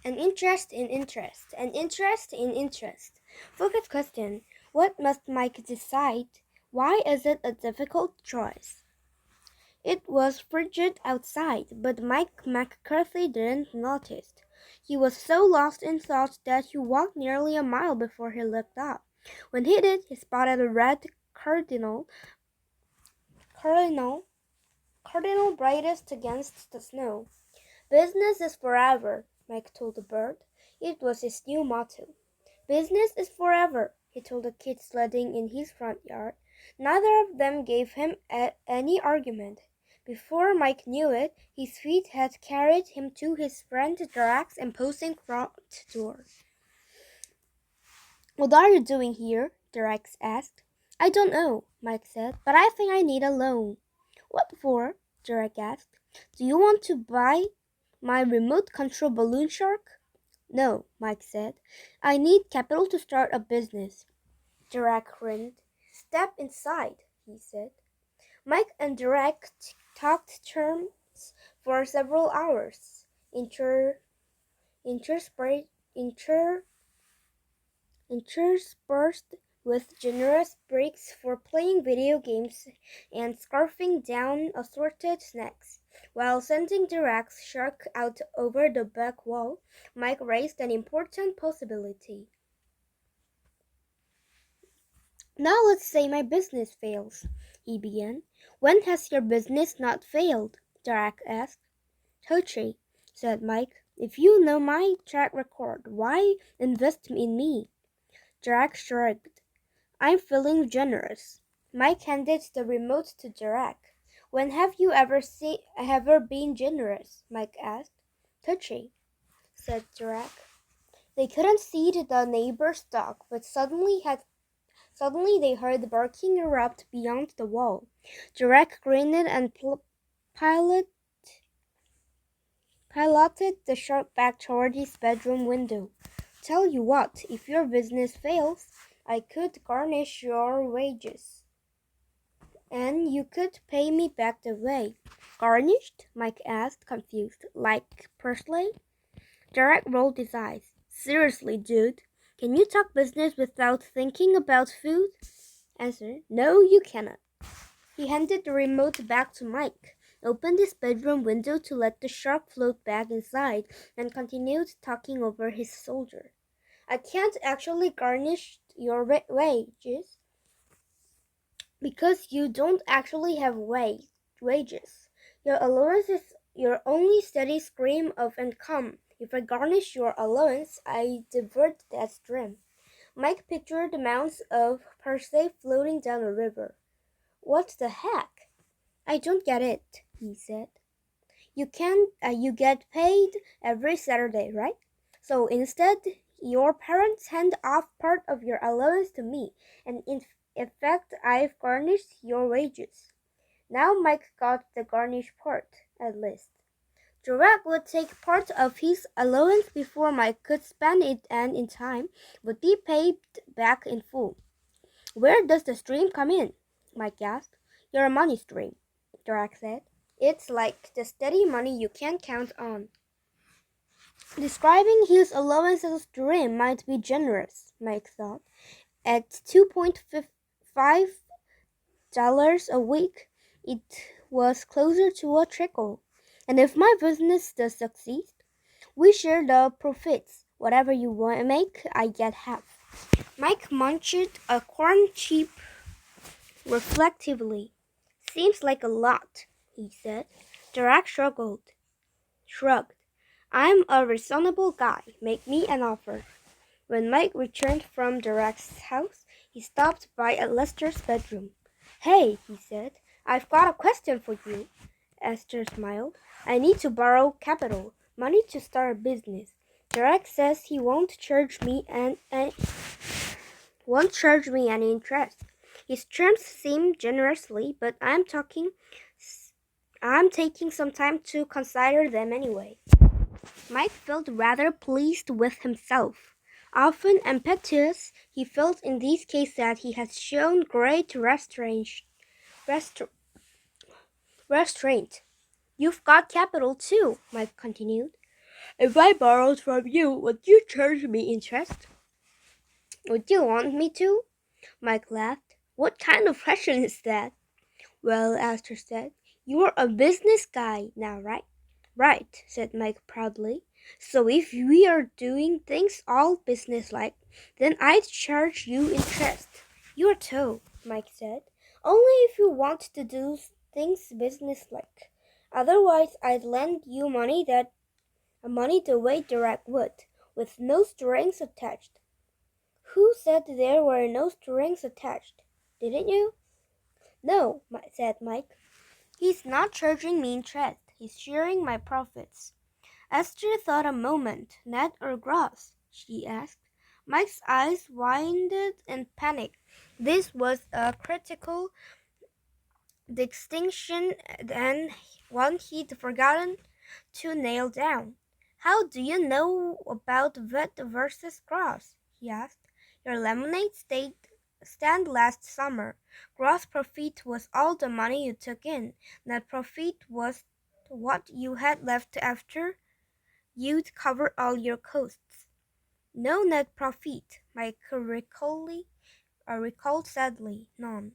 An interest in interest, an interest in interest. Focus question. What must Mike decide? Why is it a difficult choice? It was frigid outside, but Mike McCarthy didn't notice. He was so lost in thought that he walked nearly a mile before he looked up. When he did, he spotted a red cardinal, cardinal brightest against the snow. Business is forever, Mike told the bird. It was his new motto. Business is forever, he told the kids sledding in his front yard. Neither of them gave him any argument. Before Mike knew it, his feet had carried him to his friend Drax's imposing front door. "What are you doing here?" Drax asked. "I don't know," Mike said, "but I think I need a loan." "What for?" Drax asked. "Do you want to buy my remote control balloon shark?" "No," Mike said. "I need capital to start a business." Drax grinned. "Step inside," he said. Mike and Drax talked terms for several hours, interspersed with generous breaks for playing video games and scarfing down assorted snacks. While sending Drax shark out over the back wall, Mike raised an important possibility. "Now let's say my business fails," he began. "When has your business not failed?" Drax asked. "Tochi," said Mike. "If you know my track record, why invest in me?" Drax shrugged. "I'm feeling generous." Mike handed the remote to Drax. "When have you ever been generous?" Mike asked. "Tochi," said Drax. They couldn't see the neighbor's dog, but suddenly they heard the barking erupt beyond the wall. Drax grinned and piloted the shark back toward his bedroom window. "Tell you what, if your business fails, I could garnish your wages, and you could pay me back the way." "Garnished?" Mike asked, confused. "Like parsley?" Derek rolled his eyes. "Seriously, dude, can you talk business without thinking about food?" Answer: "No, you cannot." He handed the remote back to Mike, opened his bedroom window to let the shark float back inside, and continued talking over his shoulder. "I can't actually garnish your wages because you don't actually have wages. Your allowance is your only steady stream of income. If I garnish your allowance, I divert that stream." Mike pictured mounds of parsley floating down a river. "What the heck? I don't get it," he said. You get paid every Saturday, right? So instead, your parents hand off part of your allowance to me, and in effect, I've garnished your wages." Now Mike got the garnish part, at least. Drac would take part of his allowance before Mike could spend it, and in time would be paid back in full. "Where does the stream come in?" Mike asked. "Your money stream," Drac said. "It's like the steady money you can count on." Describing his allowance as a stream might be generous, Mike thought. At $2.5 a week, it was closer to a trickle. "And if my business does succeed, we share the profits. Whatever you make, I get half." Mike munched a corn chip reflectively. "Seems like a lot," he said. Drac shrugged. "I'm a reasonable guy. Make me an offer." When Mike returned from Drac's house, he stopped by at Lester's bedroom. "Hey," he said, "I've got a question for you." Esther smiled. "I need to borrow capital, money to start a business. Drac says he won't charge me any interest. His terms seem generously, but I'm taking some time to consider them anyway." Mike felt rather pleased with himself. Often impetuous, he felt in this case that he had shown great restraint. "You've got capital too," Mike continued. If I borrowed from you, would you charge me interest? Would you want me to? Mike laughed. What kind of question is that? Well, Esther said, you're a business guy now, right? Right, said Mike proudly. So if we are doing things all businesslike, then I'd charge you interest. You're too, Mike said. Only if you want to do things businesslike. Otherwise, I'd lend you money the way Derek would, with no strings attached. Who said there were no strings attached? Didn't you? No, said Mike. He's not charging me interest. He's sharing my profits. Esther thought a moment. Net or gross? She asked. Mike's eyes widened in panic. This was a critical distinction and one he'd forgotten to nail down. How do you know about wet versus gross? He asked. Your lemonade stand last summer. Gross profit was all the money you took in. Net profit was what you had left after you'd covered all your costs. No net profit, Mike recalled sadly. None.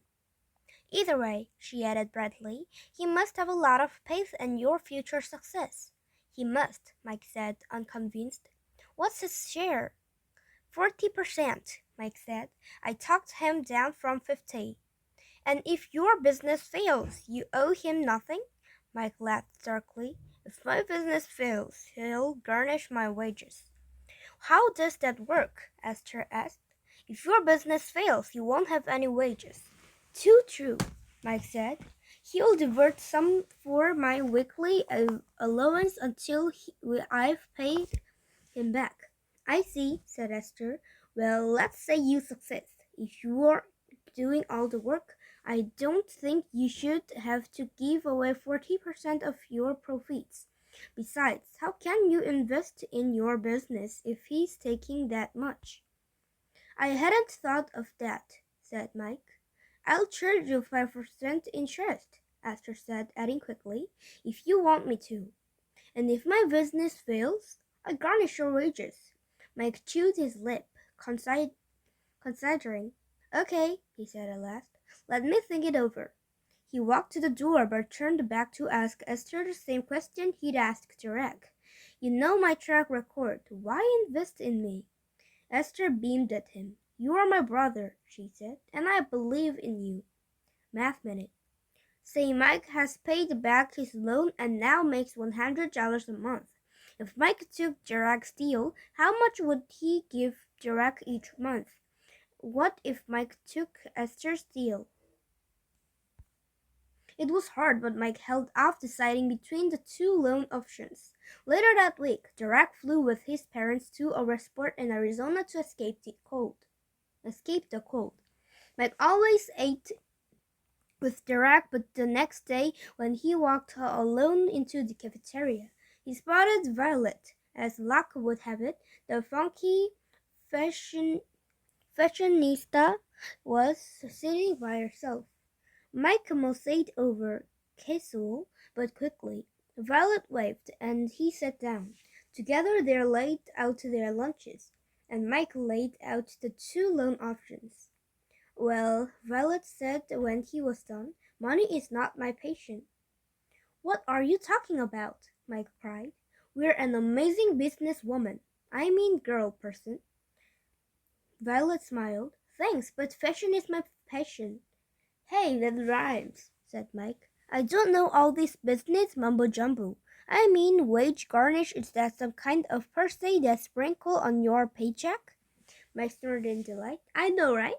Either way, she added brightly, he must have a lot of faith in your future success. He must, Mike said, unconvinced. What's his share? 40%, Mike said. I talked him down from 50. And if your business fails, you owe him nothing? Mike laughed darkly. If my business fails, he'll garnish my wages. How does that work? Esther asked. If your business fails, you won't have any wages. Too true, Mike said. He'll divert some for my weekly allowance until I've paid him back. I see, said Esther. Well, let's say you succeed. If you're doing all the work, I don't think you should have to give away 40% of your profits. Besides, how can you invest in your business if he's taking that much? I hadn't thought of that, said Mike. I'll charge you 5% interest, Esther said, adding quickly, if you want me to. And if my business fails, I garnish your wages. Mike chewed his lip, considering. Okay, he said at last. Let me think it over. He walked to the door but turned back to ask Esther the same question he'd asked Derek. You know my track record. Why invest in me? Esther beamed at him. You are my brother, she said, and I believe in you. Math minute. Say Mike has paid back his loan and now makes $100 a month. If Mike took Derek's deal, how much would he give Derek each month? What if Mike took Esther's deal? It was hard, but Mike held off deciding between the two loan options. Later that week, Derek flew with his parents to a resort in Arizona to escape the cold. Mike always ate with Derek, but the next day, when he walked alone into the cafeteria, he spotted Violet. As luck would have it, the funky fashionista was sitting by herself. Mike moused over casual, but quickly. Violet waved, and he sat down. Together they laid out their lunches, and Mike laid out the two loan options. Well, Violet said when he was done, money is not my passion. What are you talking about? Mike cried. We're an amazing businesswoman. I mean girl person. Violet smiled. Thanks, but fashion is my passion. Hey, that rhymes, said Mike. I don't know all this business mumbo-jumbo. I mean, wage garnish, is that some kind of per se that sprinkle on your paycheck? Mike snorted in delight. I know, right?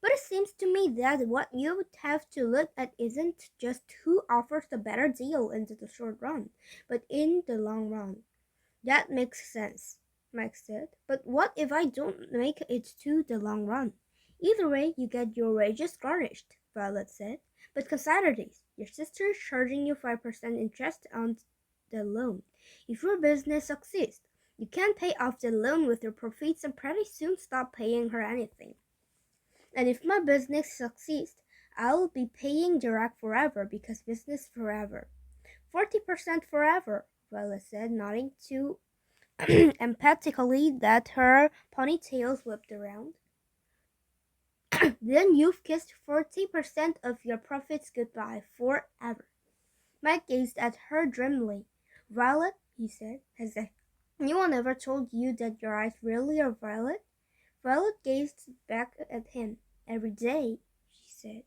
But it seems to me that what you would have to look at isn't just who offers the better deal in the short run, but in the long run. That makes sense, Mike said. But what if I don't make it to the long run? Either way, you get your wages garnished, Violet said. But consider this. Your sister is charging you 5% interest on the loan. If your business succeeds, you can pay off the loan with your profits and pretty soon stop paying her anything. And if my business succeeds, I'll be paying Derek forever because business forever. 40% forever, Violet said, nodding to emphatically that her ponytail whipped around. Then you've kissed 40% of your profits goodbye forever. Mike gazed at her dreamily. Violet, he said, has anyone ever told you that your eyes really are violet? Violet gazed back at him. Every day, she said.